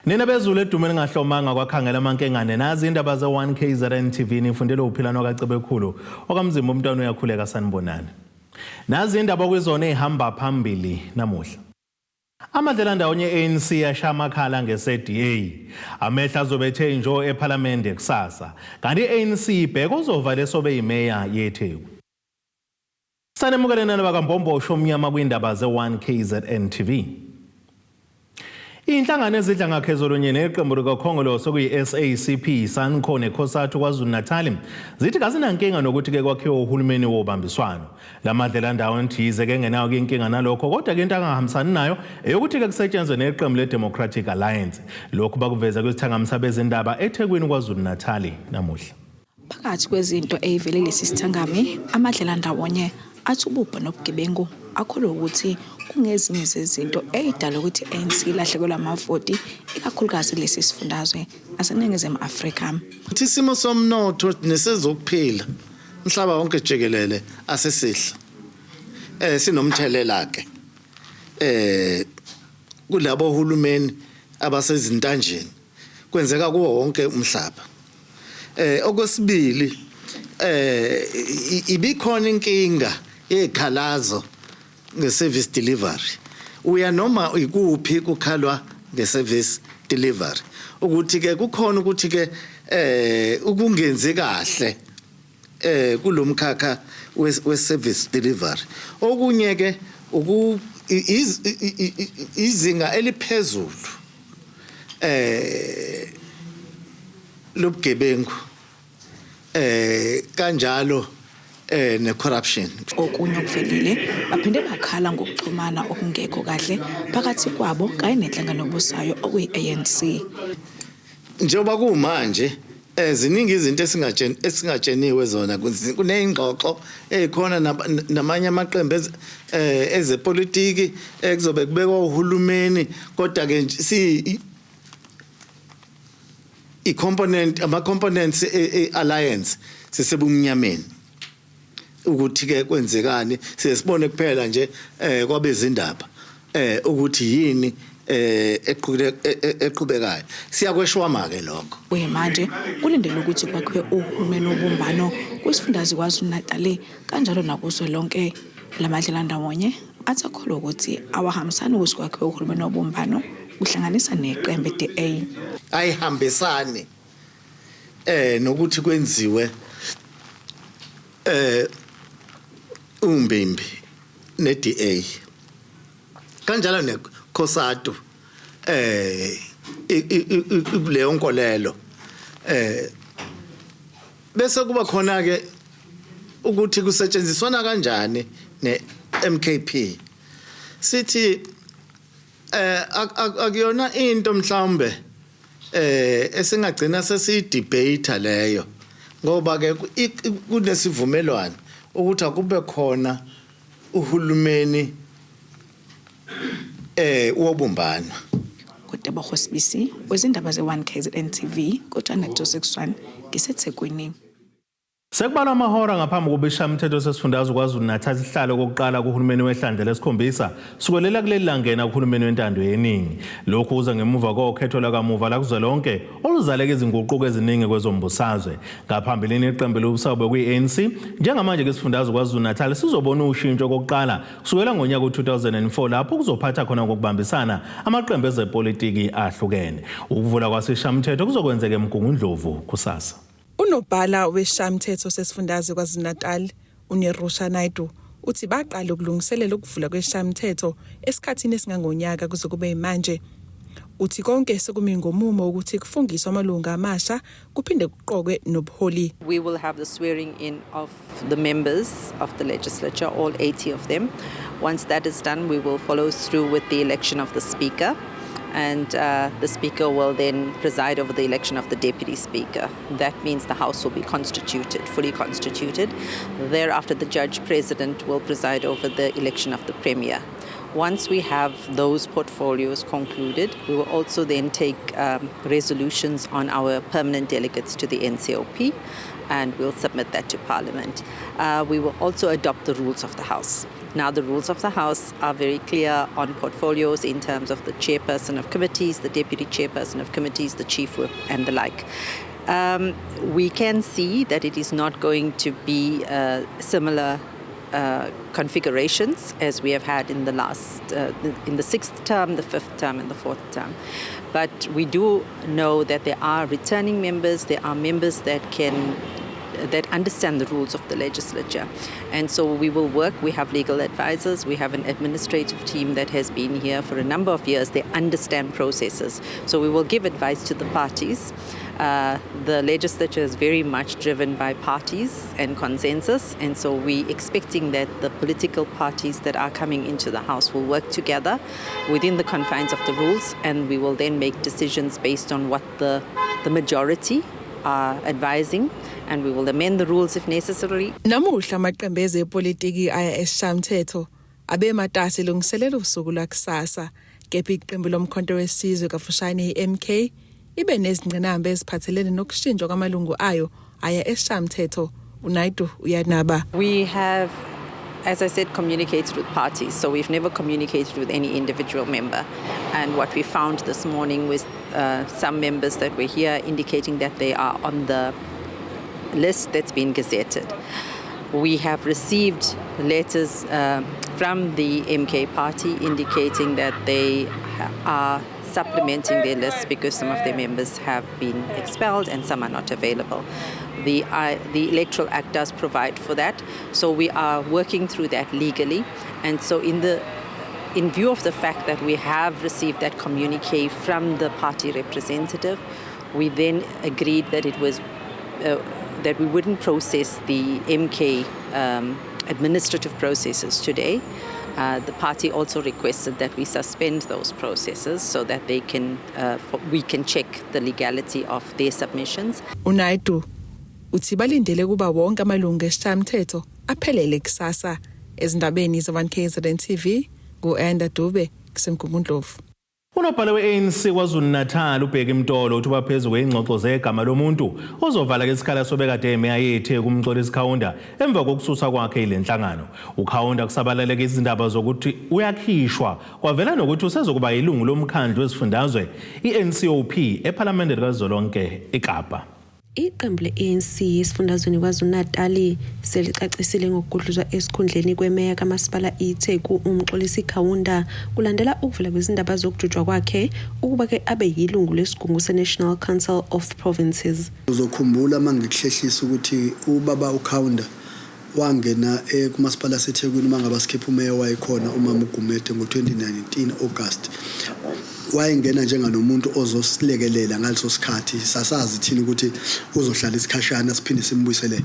Nina bezulu edumeni ngahlomanga kwakhangela amankengane nazi indaba ze1KZN TV nifundele uphilano kaCebekhulu okamzimba umntwana uyakhuleka sanibonani. Nazi indaba kwizona ehamba phambili namuhla. Amadlela ndawonye ANC yasha amakhala ngeCDA. Amehla azobethe injo eParliament kusasa. Kanti ANC ibheka uzovala sobe imeya yeTheku. Sanemukele nalaba kaMbombosho omnyama kwindaba ze1KZN TV. Inhlangano ezidla ngakhezolunye neqembu likaKhongolose kuyi-SACP Sanco neCOSATU KwaZulu-Natal zithi kazinankinga nokuthi ke kwakhiwe uhulumeni wobambiswano. Lamadlela ndawo nthize ke ngenayo ke inkinga nalokho kodwa ke into angahambisani nayo eyokuthi ke kusetshenzwe neqembu leDemocratic Alliance. Lokhu bakuveza kwisithangamisa bezindaba eThekwini KwaZulu-Natal namuhla. Phakathi kwezinto eyivele lesi sithangami amadlela ndawonye athi ububha nobugebengu akholwa ukuthi kungezinye zezinto eyidala ukuthi ANC ilahlekelwa amavoti ikakhulukazi lesi sifundazwe naseNingizimu Afrika. Uthi isimo somnotho nesezokuphila umhlaba wonke jikelele asesihla. Sinomthelela ke. Kulabo hulumeni abasezintanjeni kwenzeka kuwo wonke umhlaba. Okwesibili ibikhona inkinga yekhalazo nge-service delivery. Uya noma ikuphi kukhalwa nge-service delivery. Ukuthi ke kukhona ukuthi ke ukungenzi kahle kulomkhakha we-service delivery. Okunye ke izinga eliphezulu lobugebengu kanjalo ne-corruption. Okunye okuvelile baphinde bakhala ngokuxhumana okungekho kahle phakathi kwabo kanye nenhlangano obusayo okuyi-ANC. Njengoba kumanje ziningi izinto esingatsheniwe zona kuneyingxoxo ezikhona namanye amaqembu ezepolitiki ekuzobe kubekwa uhulumeni kodwa ke ama-components alliance sisebumnyameni ukuthi ke kwenzekani siyasibone kuphela nje kwabezindaba ukuthi yini eqhubekayo siyakweshwama ke lokho. Manje kulindele ukuthi kwakhiwe uhulumeni wobumbano kwisifundazwe KwaZulu-Natal kanjalo nakuzo lonke lamadlela ndawonye athi akholwa ukuthi awahambisani ukuthi kwakhiwe uhulumeni wobumbano kuhlanganisa neqembu DA ayihambisani nokuthi kwenziwe umbimbi ne-DA kanjalo neCOSATU leyo nkolelo bese kuba khona ke ukuthi kusetshenziswana kanjani ne-MKP sithi akuyona into mhlawumbe esingagcina sesiyidebate leyo ngoba ke kunesivumelwano ukuthi akube khona uhulumeni wobumbano. Kuteba Hosbisi wezindaba ze1KZN TV kodwa Joseph Swan ngiseThekwini. Sekubalwa amahora ngaphambi kobishamthetho sesifundazwe KwaZulu-Natal sihlalo kokuqala kuhulumeni wehlandla lesikhombisa sukwelela kuleli langena kuhulumeni wentando yeningi. Lokhu kuza ngemuva kokhetho lakamuva lakuzwelonke oluzaleka izinguquko eziningi kwezombusazwe. Ngaphambilini iqembu lobusabe kwi-ANC njengamanje kesifundazwe KwaZulu-Natal sizobona ushintsho kokuqala kusukela ngonyaka u2004 lapho kuzophatha khona ngokubambisana amaqembu ezepolitiki ahlukene. Ukuvula kwasishamthetho kuzokwenzeka eMgungundlovu kusasa. Unobhala weshamthetho sesifundazwe KwaZulu-Natal uNerusha Naidu uthi baqala ukulungiselela ukuvula kweshamthetho esikhathini esingangonyaka kuze kube manje. Uthi konke sekumi ngomumo ukuthi kufungiswe amalunga amasha kuphinde kuqokwe nobuholi. We will have the swearing in of the members of the legislature, all 80 of them. Once that is done, we will follow through with the election of the speaker. And the speaker will then preside over the election of the deputy speaker. That means the House will be constituted, fully constituted. Thereafter, the judge president will preside over the election of the premier. Once we have those portfolios concluded, we will also then take resolutions on our permanent delegates to the NCOP, and we'll submit that to Parliament. we will also adopt the rules of the House. Now, the rules of the House are very clear on portfolios in terms of the chairperson of committees, the deputy chairperson of committees, the chief whip, and the like. We can see that it is not going to be similar configurations as we have had in the last, in the 6th term, the 5th term, and the 4th term. But we do know that there are returning members, there are members that understand the rules of the legislature. And so we will work, we have legal advisors, we have an administrative team that has been here for a number of years. They understand processes. So we will give advice to the parties. The legislature is very much driven by parties and consensus, and so we're expecting that the political parties that are coming into the House will work together within the confines of the rules, and we will then make decisions based on what the majority are advising, and we will amend the rules if necessary. Namuhla amaqembu ezepolitiki aya eShamthetho abe matasa lungiselela usuku lakusasa kepha iqembu lomkhonto wesizwe kafushane iMK ibe nezingqinamba eziphathelene nokushintshwa kwamalungu ayo aya eShamthetho. uNaidu uyanaba. We have, as I said, communicated with parties, so we've never communicated with any individual member. And what we found this morning was some members that were here indicating that they are on the list that's been gazetted. We have received letters from the MK party indicating that they are supplementing their lists because some of their members have been expelled and some are not available. The Electoral Act does provide for that, so we are working through that legally. And so in view of the fact that we have received that communique from the party representative, we then agreed that it was that we wouldn't process the MK administrative processes today. The party also requested that we suspend those processes so that we can check the legality of their submissions. uNaidu uthi balindele kuba wonke amalungu eShamthetho aphelele kusasa. Ezindabeni ze-1 KZN TV ngu-Enda Dube kuseMgungundlovu. Unobhala we-ANC KwaZulu-Natal uBheki Mtolo uthi baphezu kwezingxoxo zegama lomuntu ozovala isikhala sobekade emeya yethe kumXolisi Khawunda emva kokususa kwakhe ile nhlangano. uKhawunda kusabalaleka izindaba zokuthi uyakhishwa kwavela nokuthi usezokuba yilungu lomkhandlu wesifundazwe iNCOP ePhalamende likazwelonke eKapa. Iqembu le-ANC esifundazweni KwaZulu-Natal selicacisile ngokugudluzwa esikhundleni kwemeya kamasipala iTheku umXolisi Khawunda kulandela ukuvela kwezindaba zokujujwa kwakhe ukuba ke abe yilungu lesigungu se-National Council of Provinces. Uzokhumbula mangikuhlehlisa ukuthi ubaba uKhawunda wangena kumasipala seThekwini mangaba sikhipha umeya wayekhona uMama uGumede ngo-2019 August. Wayengena njenganomuntu ozosilekelela ngaleso sikhathi sasazi thina ukuthi uzohlala isikhashana siphinde simbuyisele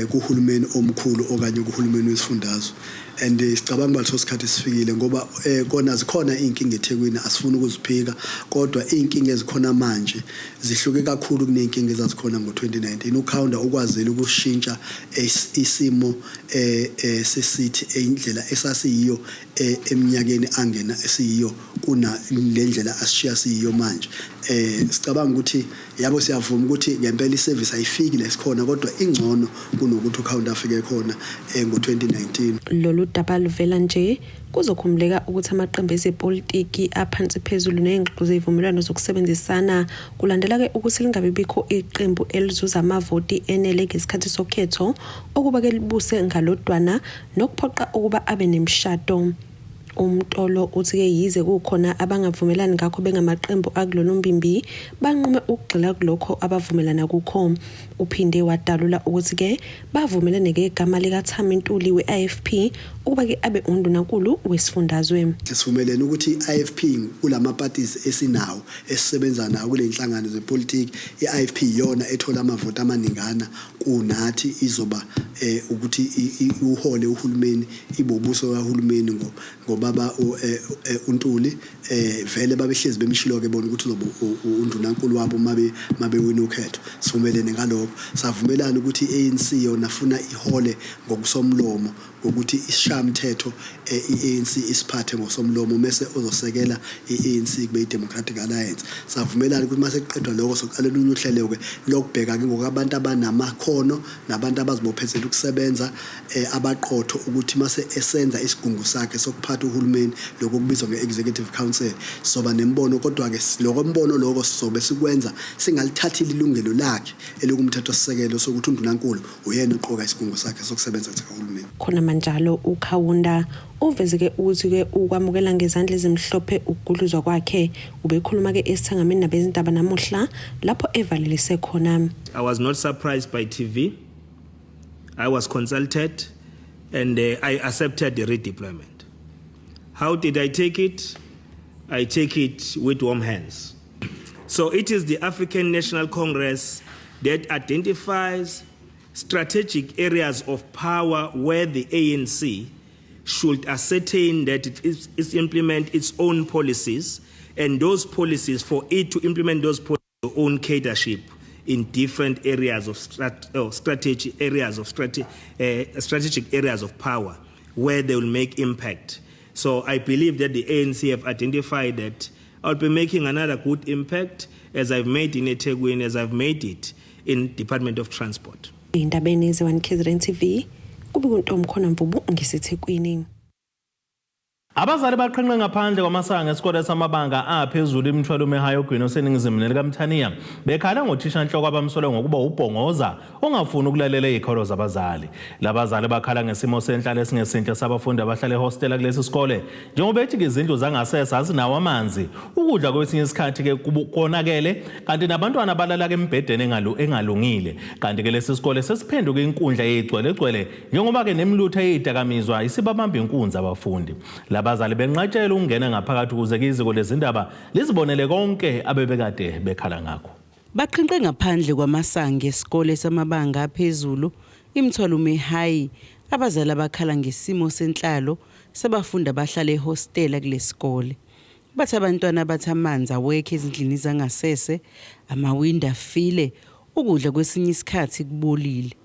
kuhulumeni omkhulu okanye kuhulumeni wesifundazwe. And sicabanga baleso sikhathi sifikile ngoba kona zikhona inkinga eThekwini asifuna ukuziphika kodwa inkinga ezikhona manje zihluke kakhulu kunenkinga ezazikhona ngo-2019. uKhawunda ukwazile ukushintsha isimo sesithi indlela esasiyiyo eminyakeni angena esiyiyo kuna lendlela asishiya siyiyo manje. Sicabanga ukuthi yabo siyavuma ukuthi ngempela iservice ayifiki lesikhona kodwa ingcono kunokuthi uKhawunda afike khona ngo-2019. Lolu daba luvela nje kuzokhumuleka ukuthi amaqembu ezepolitiki aphansi phezulu nezingxoxo zezivumelwano zokusebenzisana kulandela ke ukuthi lingabe bikho iqembu elizuza amavoti enele ngesikhathi sokhetho okuba ke libuse ngalodwana nokuphoqa ukuba abe nemshado. Umtolo uthi ke yize kukhona abangavumelani ngakho bengamaqembu akulolu mbimbi banqume ukugxila kulokho abavumelana kukho. Uphinde wadalula ukuthi ke bavumelane ke igama lika Thami Ntuli we-IFP ukuba ke abe undunankulu wesifundazwe. Sivumelene ukuthi iIFP kulama parties esinawo esisebenza nawo kule inhlangano zepolitiki iIFP yona ethola amavoti amaningana kunathi izoba ukuthi uhole uhulumeni ibobuso kahulumeni ngoba nobaba uNtuli vele babehlezi bemishilo ke bona ukuthi uzoba undunankulu wabo mabe wina ukhetho. Sivumelene ngalokho, savumelana ukuthi iANC yona afuna ihole ngokusomlomo ukuthi isishamthetho iANC isiphathe ngosomlomo mase uzosekela iANC kube iDemocratic Alliance. Savumelana ukuthi mase kuqedwa lokho soqalela uhlelo ke lokubheka ke ngokubantu abanamakhono nabantu abazibophezela ukusebenza abaqotho ukuthi mase esenza isigungu sakhe sokuphatha uhulumeni lokubizwa ngeExecutive Council soba nembono kodwa ke lokho mbono lokho sizobe sikwenza singalithathile ilungelo lakhe elokumthetho sisekelo sokuthi undunankulu uyena uqoka isigungu sakhe sokusebenza sikahulumeni. Khona manjalo uKhawunda uvezeke ukuthi ke ukwamukela ngezandla ezimhlophe ukugudluzwa kwakhe ubekhuluma ke esithangameni nabezindaba namuhla lapho evalelise khona. I was not surprised by TV. I was consulted and I accepted the redeployment. How did I take it? I take it with warm hands. So it is the African National Congress that identifies strategic areas of power where the ANC should ascertain that it implement its own policies, and those policies, for it to implement those policies, own catership in different areas of strategic areas of power where they will make impact. So I believe that the ANC have identified that I'll be making another good impact as I've made in eThekwini, as I've made it in Department of Transport. Indabeni ze1 KZN TV kubukuntombi khona Mvubu ngiseThekwini. Abazali baqhenqa ngaphandle kwamasanga esikole samabanga aphezulu imithwalo mehayo Gwino seningizimu nelikaMthaniya bekhala ngothisha nhloko abamsolwe ngokuba ubhongoza ongafuni ukulalela izikhalo zabazali. Labazali bakhala ngesimo senhlalo esingesinhle sabafundi abahlala ehostela kulesi sikole njengoba ethi izindlu zangasese azinawo amanzi ukudla kwesinye isikhathi ke konakele kanti nabantwana abalala ke embhedeni engalungile kanti ke lesi sikole sesiphenduka inkundla yegcwele njengoba ke nemilutho eyidakamizwa isibabamba inkunzi abafundi. Abazali benqatshela ukungena ngaphakathi ukuze iziko lezindaba lizibonele konke abebekade bekhala ngakho. Baqhinqe ngaphandle kwamasange esikole samabanga aphezulu imithwalo mehayi abazali abakhala ngesimo senhlalo sabafundi abahlala ehostela kulesikole. Bathi abantwana bathi amanzi awekho ezindlini zangasese, amawindi afile, ukudla kwesinye isikhathi kubolile.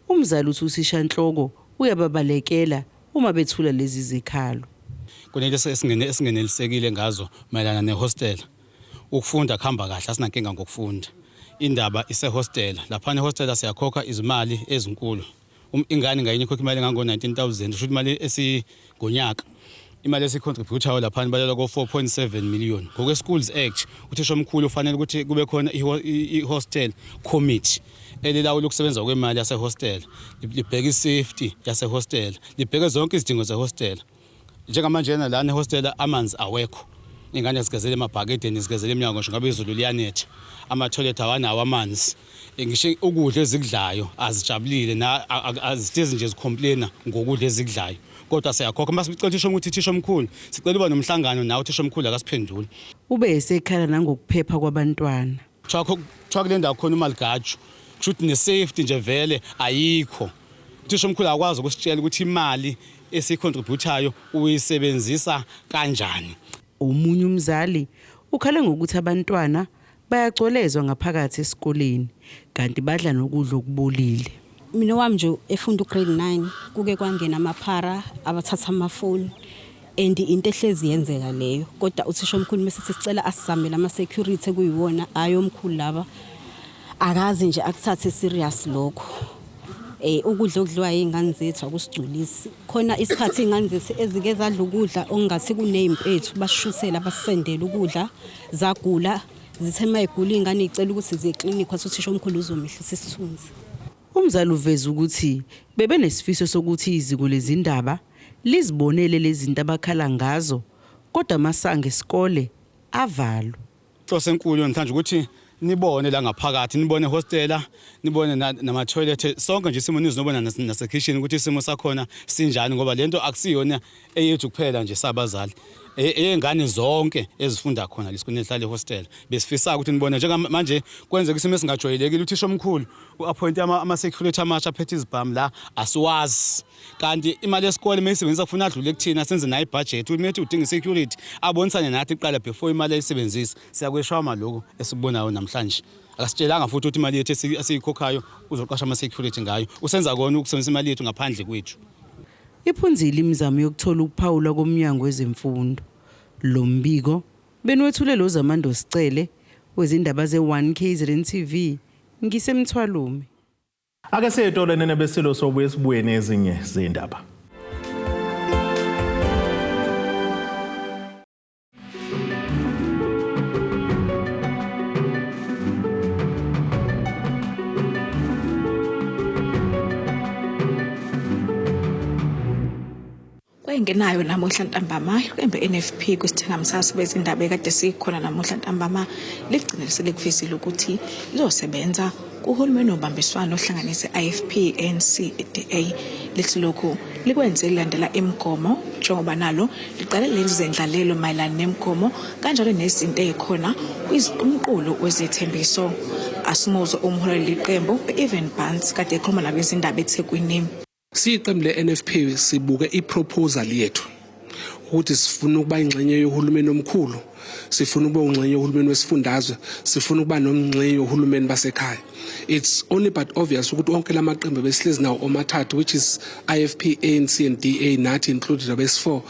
Umzali uthi usishanhloko uyababalekela uma bethula lezi zikhalo. Kunento esingenelisekile ngazo mayelana nehostel. Ukufunda kuhamba kahle asinankinga ngokufunda. Indaba isehostel. Lapha nehostel siyakhokha izimali ezinkulu. Ingane ngayinye ikhokha imali engango 19,000 kusho imali esigonyaka. Imali esicontribute lapha ibalelwa ko 4.7 million. Ngokwe Schools Act uthisha omkhulu ufanele ukuthi kube khona ihostel committee elilawula ukusebenza kwemali yasehostel. Libheka isafety yasehostel. Libheka zonke izidingo zehostel. Njengamanje lana ehostela amanzi awekho. Ingane zigezele emabhakedeni zigezele eminyango ngisho ngabe izulu liyanetha. Ama-toilet awanawo amanzi. Ngisho ukudla ezikudlayo azijabulile na azithizi nje zicomplaina ngokudla ezikudlayo. Kodwa siyakhokha mase sicela uthisha ukuthi uthisha omkhulu sicela uba nomhlangano nawe uthisha omkhulu akasiphendule. Ube esekhala nangokuphepha kwabantwana. Kuthiwa kule ndawo khona umaligaju. Kushuthi ne-safety nje vele ayikho. Uthisha omkhulu akwazi ukusitshela ukuthi imali esicontributayo uyisebenzisa kanjani. Omunye umzali ukhala ngokuthi abantwana bayagcolezwa ngaphakathi esikoleni kanti badla nokudla okubolile. Mina wami nje efunda ugrade 9 kuke kwangena amaphara abathatha amafoni and into ehlezi yenzeka leyo kodwa uthisha omkhulu mase sicela asizamele ama security kuyiwona ayomkhulu laba akazi nje akuthathe serious lokho. Ukudla okudliwa izingane zethu akusigculisi. Khona isikhathi izingane zethu ezike zadla ukudla ongathi kunempethu bashuthela basendela ukudla zagula zithe mayigula izingane icela ukuthi ziye clinic wathi uthisha omkhulu uzomehlisa isithunzi. Umzali uveza ukuthi bebe nesifiso sokuthi iziko lezindaba lizibonele lezi zinto abakhala ngazo kodwa amasange esikole avalwa. Inhloso enkulu namhlanje ukuthi nibone la ngaphakathi nibone hostela nibone nama toilet sonke nje isimo nizobona nase kitchen ukuthi isimo sakhona sinjani ngoba lento akusiyona eyethu kuphela nje sabazali eyengane zonke ezifunda khona lesikoleni ehlala ehostel besifisa ukuthi nibone njengamanje kwenzeka isimo esingajwayelekile uthisha omkhulu uappoint ama security amasha aphethe izibhamu la asiwazi kanti imali yesikole mayisebenzisa kufuna adlule kuthina senze nayo ibudget umethi udinga security abonisane nathi iqala before imali ayisebenzisa siyakweshama lokho esikubonayo namhlanje akasitshelanga futhi ukuthi imali yethu esiyikhokhayo uzoqasha ama security ngayo usenza kona ukusebenzisa imali yethu ngaphandle kwethu. Iphunzile imizamo yokuthola ukuphawula komnyango wezemfundo. Lo mbiko benwethulelo uZamando Sicele wezindaba ze1 KZN TV ngisemthwalume. Ake siyetolene nebesilo sobuye sibuye nezinye zindaba. Engenayo namuhla ntambama iqembu NFP kusithangamsasa bezindaba ekade sikhona namuhla ntambama ligcina selekufisile ukuthi lizosebenza kuhulumeni obambiswano ohlanganise IFP ANC DA lithi lokhu likwenze lilandela imigomo njengoba nalo liqale lenze indlalelo mayelana nemigomo kanjalo nezinto ezikhona kwiziqumqulo wezethembiso asimuzo umholi liqembu Evan Bands kade ekhuluma nabezindaba eThekwini. Siqembu le-NFP sibuke iproposal yethu ukuthi sifuna ukuba ingxenye yohulumeni omkhulu, sifuna ukuba ingxenye yohulumeni wesifundazwe, sifuna ukuba nomngxenye yohulumeni basekhaya. It's only but obvious ukuthi onke lamaqembu besihlezi nawo omathathu which is IFP, ANC and DA nathi included abes4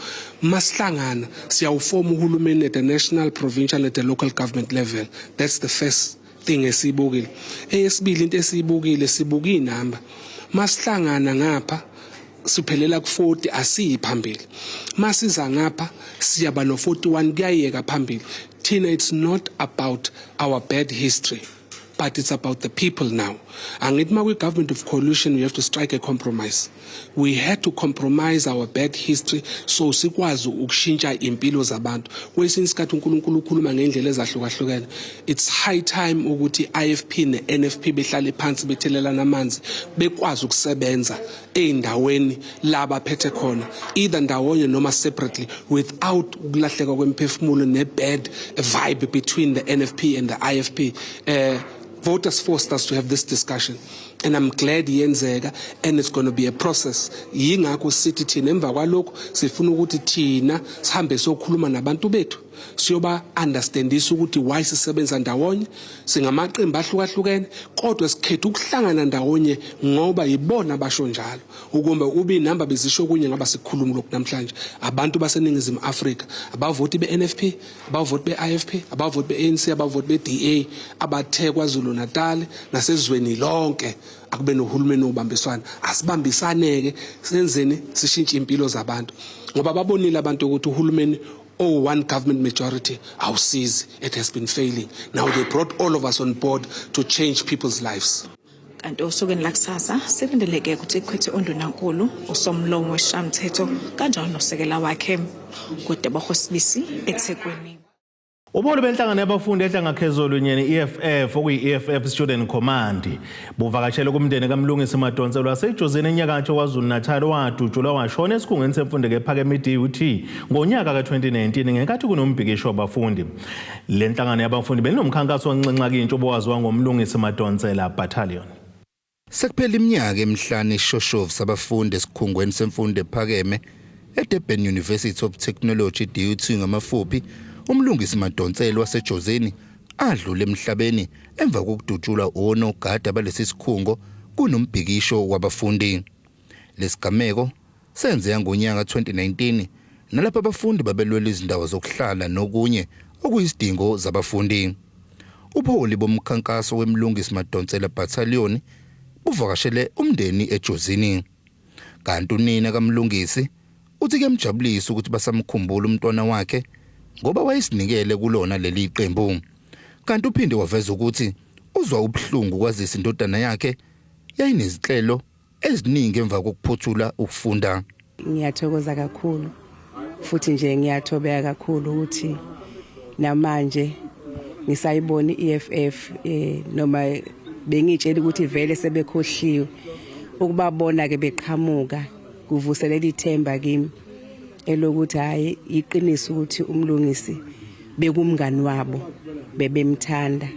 masihlangana siyawuform uhulumeni at the national, provincial and the local government level. That's the first thing esibukile. Eyesibili into esibukile sibuka inamba. Masihlangana ngapha siphelela ku40 asiyiphambili masiza ngapha siyaba no41 kuyayeka phambili thina. It's not about our bad history but it's about the people now. Angithi makwi government of coalition we have to strike a compromise. We had to compromise our bad history so sikwazi ukushintsha impilo zabantu. Kwesinye isikhathi uNkulunkulu ukhuluma ngendlela ezahlukahlukene. It's high time ukuthi IFP neNFP behlale phansi bethelelana amanzi bekwazi ukusebenza eindaweni laba phethe khona either ndawonye noma separately without ukulahleka kwemphefumulo nebad vibe between the NFP and the IFP. Voters forced us to have this discussion and I'm glad yenzeka and it's going to be a process. Yingakho sithi thina emva kwalokho sifuna ukuthi thina sihambe sokhuluma nabantu bethu siyoba understandisa ukuthi why sisebenza ndawonye singamaqembu ahlukahlukene kodwa sikhetha ukuhlangana ndawonye ngoba yibona basho njalo ukube ube inamba bezisho kunye ngaba sikhuluma lokhu namhlanje abantu baseningizimu Afrika abavoti beNFP abavoti beIFP abavoti beANC abavoti beDA abathe KwaZulu Natal nasezweni lonke akube nohulumeni obambiswana asibambisaneke senzeni sishintshe impilo zabantu ngoba babonile abantu ukuthi uhulumeni one government majority awusizi. It has been failing. Now they brought all of us on board to change people's lives. Kanti osukeni lakusasa selindeleke ukuthi ikhwethe ondunankulu usomlomo weShamthetho kanjalo nosekela wakhe kuDebo Hospice eThekwini. Ubuholi benhlangano yabafundi ehlangakhezolunye EFF okuyi-EFF Student Command buvakashele kumndeni kaMlungisi Madonsela wasejozini enyakatho KwaZulu Natal wadutshulwa washona esikhungweni semfundo ephakeme DUT ngonyaka ka2019 ngenkathi kunombhikisho wabafundi. Le nhlangano yabafundi belinomkhankaso onxenxa kintsha obuwaziwa ngoMlungisi Madonsela Battalion. Sekuphela iminyaka emihlanu ishoshovu sabafundi esikhungweni semfundo ephakeme eDurban University of Technology DUT ngamafuphi uMlungisi Madonsela wasejozini adlule emhlabeni emva kokudutshulwa onogada balesi sikhungo kunombhikisho wabafundi. Lesigameko senze ngonyaka 2019 nalapho abafundi babelwela izindawo zokuhlala nokunye okuyisidingo zabafundi. Ubuholi bomkhankaso weMlungisi Madonsela Battalion buvakashele umndeni ejozini. Kanti unina kaMlungisi uthi kuyamjabulisa ukuthi basamkhumbula umntwana wakhe ngoba wayesinikele kulona leli qembu. Kanti uphinde waveza ukuthi uzwa ubuhlungu kwazisa indodana yakhe yayinezihlelo eziningi emva kokuphothula ukufunda. Ngiyathokoza kakhulu futhi nje ngiyathobeka kakhulu ukuthi namanje ngisayibona iEFF noma bengitshela ukuthi vele sebekhohliwe ukubabona ke beqhamuka kuvuselela ithemba kimi elokuthi hayi iqiniso ukuthi umlungisi bekumngani wabo bebemthanda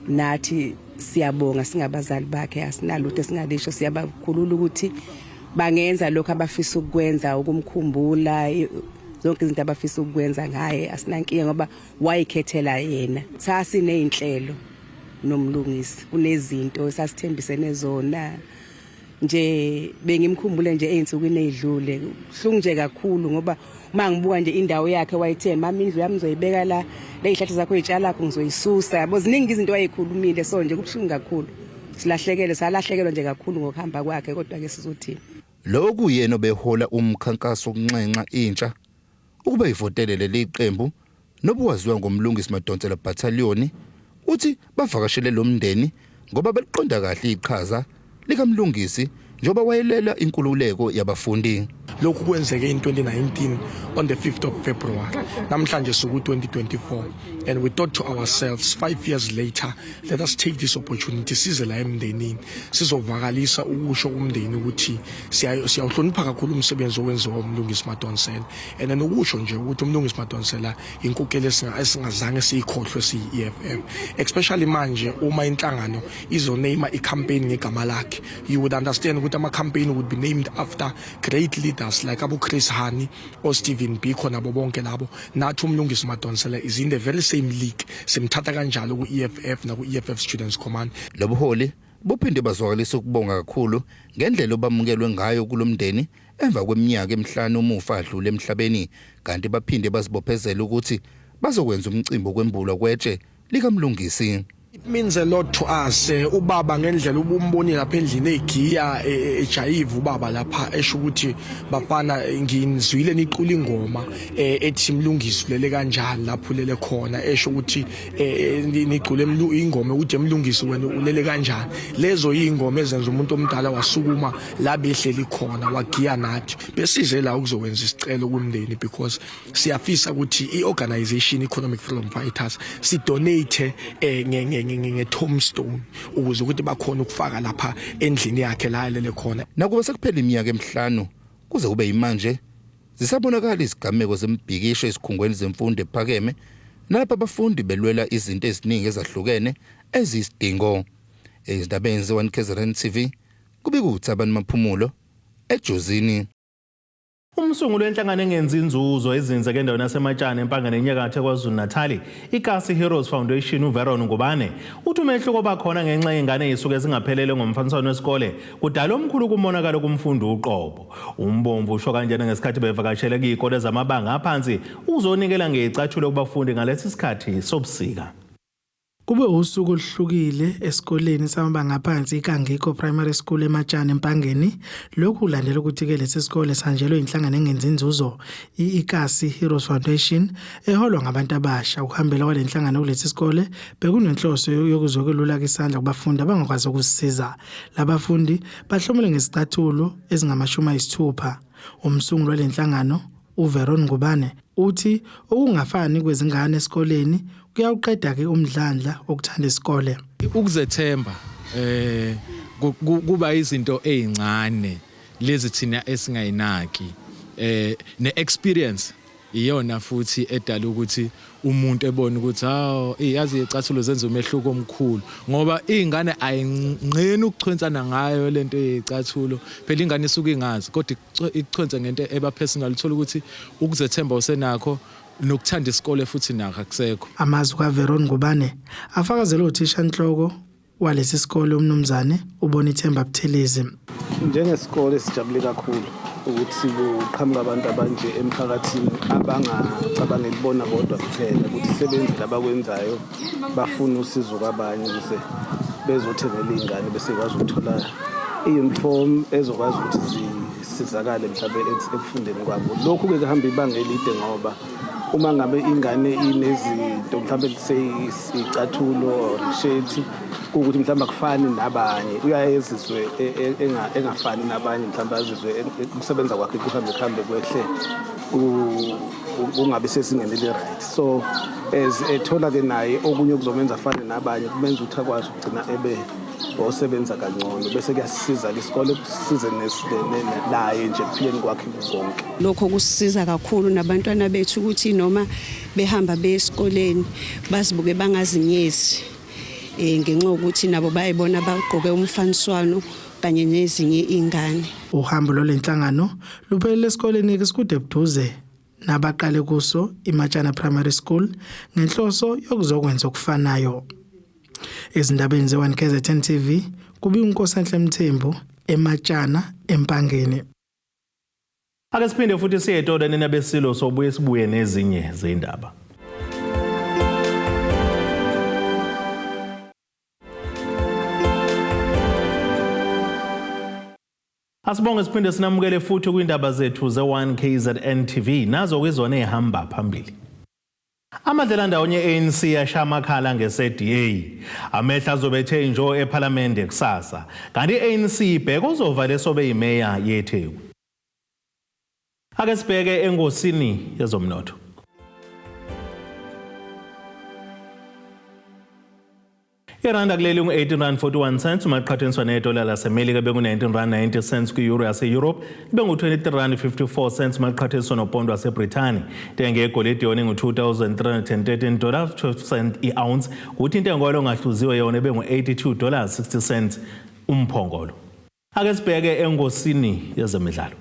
nathi siyabonga singabazali bakhe asinalutho singalisho siyabakhulula ukuthi bangenza lokho abafisa ukwenza ukumkhumbula zonke izinto abafisa ukwenza ngaye asinankinga ngoba wayikhethela yena sasineyinhlelo nomlungisi kunezinto sasithembisene zona nje bengimkhumbule nje einsukwini ezidlule hlungu nje kakhulu ngoba mangibuka nje indawo yakhe wayithe mama indlu yami ngizoyibeka la lezihlathi zakho ezitshala lakho ngizoyisusa yabo ziningi izinto wayekhulumile so nje kubuhlungu kakhulu salahlekelwa nje kakhulu ngokuhamba kwakhe kodwa ke sizothini lokhu yena obehola umkhankaso okunxenxa intsha ukuba ivotele leli qembu nobuwaziwa ngomlungisi Madonsela Battalion uthi bavakashele lo mndeni ngoba beliqonda kahle iqhaza likamlungisi njoba wayelela inkululeko yabafundi. Lokhu kwenzeke in 2019 on the 5th of February namhlanje suku 2024 and we thought to ourselves 5 years later let us take this opportunity size la emndenini sizovakalisa ukusho kumndeni ukuthi siyawuhlonipha kakhulu umsebenzi owenziwa umlungisi Madonsela and then ukusho nje ukuthi umlungisi Madonsela inkukele esingazange siyikhohlwe siyi-EFF especially manje uma inhlangano izoname i-campaign ngegama lakhe you would understand ukuthi ama-campaign would be named after great leaders like Abu Chris Hani or Stephen Biko nabo bonke labo nathi umlungisi Madonsela is in the very same league simthatha kanjalo ku-EFF na ku-EFF Students Command. Lobuholi buphinde bazwakalisa ukubonga kakhulu ngendlela obamukelwe ngayo kulomndeni emva kweminyaka emihlanu umufa adlule emhlabeni kanti baphinde bazibophezela ukuthi bazokwenza umcimbi okwembulwa kwetshe likamlungisi. It means a lot to us. Ubaba ngendlela ubumboni lapha endlini egiya ejayiva ubaba lapha esho ukuthi bafana nginizwile niqula ingoma ethi mlungisi ulele kanjani lapho ulele khona esho ukuthi niqule ingoma ukuthi emlungisi wena ulele kanjani lezo ingoma ezenza umuntu omdala wasukuma la behleli khona wagiya nathi besize la ukuzokwenza isicelo kumndeni because siyafisa ukuthi iorganization Economic Freedom Fighters si donate nge-tombstone ukuze ukuthi bakhona ukufaka lapha endlini yakhe la lele khona. Nakuba sekuphela iminyaka emihlanu kuze kube imanje zisabonakala izigameko zembhikisho esikhungweni zemfundo ephakeme nalapha abafundi belwela izinto eziningi ezahlukene ezisidingo. Ezindabeni ze-1 KZN TV kubikuthi abantu Maphumulo eJozini. Umsunguli wenhlangano engenzi inzuzo ezinze endaweni yaseMatshane empangane enyakatho KwaZulu-Natal iKasi Heroes Foundation uVeron Ngubane uthi umehluko bakhona ngenxa yengane ezisuke zingaphelele ngomfaniswano wesikole kudala omkhulu kumonakalo kumfundi uqobo. Umbomvu usho kanjena ngesikhathi bevakashele kuyikole zamabanga aphansi uzonikela ngecathulo kubafundi ngalesi sikhathi sobusika. Kube usuku oluhlukile esikoleni samabanga aphansi iKangiko Primary School eMatshane empangeni lokhu ulandela ukuthi ke lesi sikole sanjelwe inhlangano engenzi inzuzo iKasi Heroes Foundation eholwa ngabantu abasha ukuhambela kwale nhlangano kulesi sikole bekunenhloso yokuzokelula isandla kubafundi abangakwazi ukusisiza labafundi bahlomule ngesicathulo ezingama-60. Umsunguli wale nhlangano uVeron Ngubane uthi ukungafani kwezingane esikoleni kuyawuqeda ke umdlandla okuthanda isikole. Ukuzethemba kuba izinto ezincane lezi thina esingayinaki ne-experience iyona futhi edala ukuthi umuntu ebone ukuthi yazi icathulo zenza umehluko omkhulu ngoba izingane ayinqeni ukuchwensana ngayo lento yecathulo phela ingane isuke ingazi kodwa ichwenze ngento eba personal uthola ukuthi ukuzethemba usenakho nokuthanda isikole futhi nakho akusekho. Amazwi kaVeron Ngubane afakazela uthisha inhloko walesi sikole umnumzane uBonithemba Buthelezi. Njengesikole sijabule kakhulu ukuthi sibuqhamuka abantu abanje emphakathini abangacabangeli bona bodwa kuphela ukuthi isebenzi labakwenzayo bafuna usizo kwabanye ukuze bezothengela izingane bese kwazi ukuthola i-uniform ezokwazi ukuthi zisizakale mhlawumbe ekufundeni kwabo. Lokhu ke kuhamba ibanga elide ngoba uma ngabe ingane inezinto mhlawumbe seyicathulo or shirt ukuthi mhlawumbe akufani nabanye uyayezizwe engafani nabanye mhlawumbe azizwe ukusebenza kwakhe kuhambe kwehle ungabe sesingenele right so ethola ke naye okunye kuzomenza afane nabanye kumenza ukuthi akwazi ukugcina osebenza kangcono bese kuyasisiza isikole kusize naye nje ekuphileni kwakhe konke. Lokho kusisiza kakhulu nabantwana bethu ukuthi noma behamba besikoleni basibuke bangazinyezi ngenxa ukuthi nabo bayibona bagqoke umfaniswano kanye nezinye ingane. Uhambo lolenhlangano luphelele esikoleni esikude buduze nabaqale kuso iMatshana Primary School ngenhloso yokuzokwenza okufanayo. Ezindabeni ze1 KZN TV kubi uNkosanhle Mthembu eMatshana eMpangeni. Ake siphinde futhi siye etodeni nabesilo sobuye sibuye nezinye zeindaba. Asibonge siphinde sinamukele futhi kwindaba zethu ze1 KZN TV nazo kwizona ehamba phambili. Amadlela ndawonye ANC yasha amakhala ngeSDA. Amehla azobethe injo eParliament kusasa. Kanti ANC ibheka uzovala sobe imeya yeTheku. Ake sibheke engosini yezomnotho. Iranda kuleli u-18.41 maqhathaniswa nedola laseMelika beku 19.90 ku-euro yase-Europe bengu 23.54 maqhathaniswa nopondo waseBrithani. Intengo yegolide yona $2,313 i-ounce kuthi intengo yalo ngahluziwe yona bengu $82.60 umphongolo. Ake sibheke engosini yezemidlalo.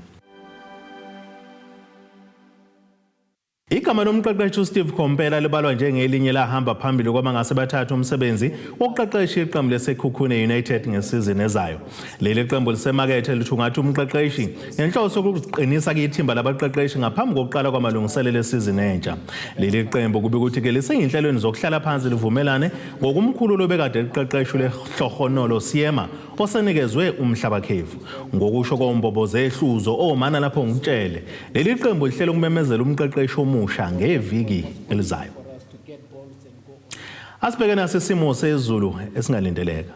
Igama lomqeqeshi uSteve Komphela libalwa njengelinye lahamba phambili kwaba ngase bathatha umsebenzi wokuqeqesha iqembu leSekhukhune United ngesizini ezayo. Leli qembu lisemakethe lithungatha umqeqeshi ngenhloso yokuqinisa ithimba labaqeqeshi ngaphambi kokuqala kwamalungiselelo esizini entsha. Leli qembu kube kuthi ke liseyinhlelweni zokuhlala phansi livumelane ngokumkhulu bekade liqeqeshwe leHlohonolo Siema osenikezwe umhlaba khefu. Ngokusho koMbobozo ehluzo omana lapho ngitshele leli qembu lihlelo kumemezela umqeqeshi omusha ngeviki elizayo. Asibheke nasisimo sezulu esingalindeleka.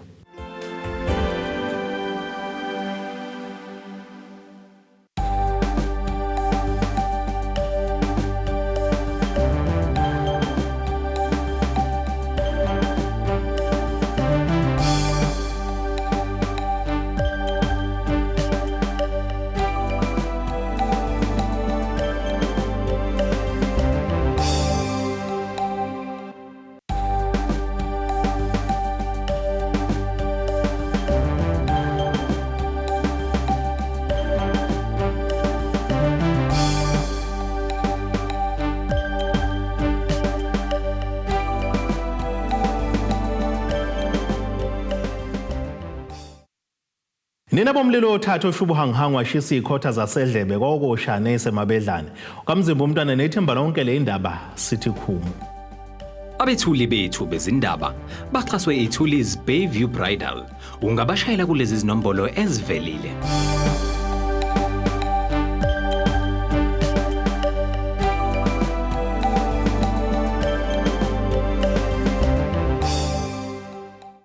Nina bomlilo othatha oshubuhangihang washisa ikhotha zasedlebe kokosha nesemabedlane. Kamzimba umntwana nethemba lonke le indaba sithi khumu. Abethuli bethu bezindaba baxhaswe ithuliz Bayview Bridal. Ungabashayela kulezi zinombolo ezivelile.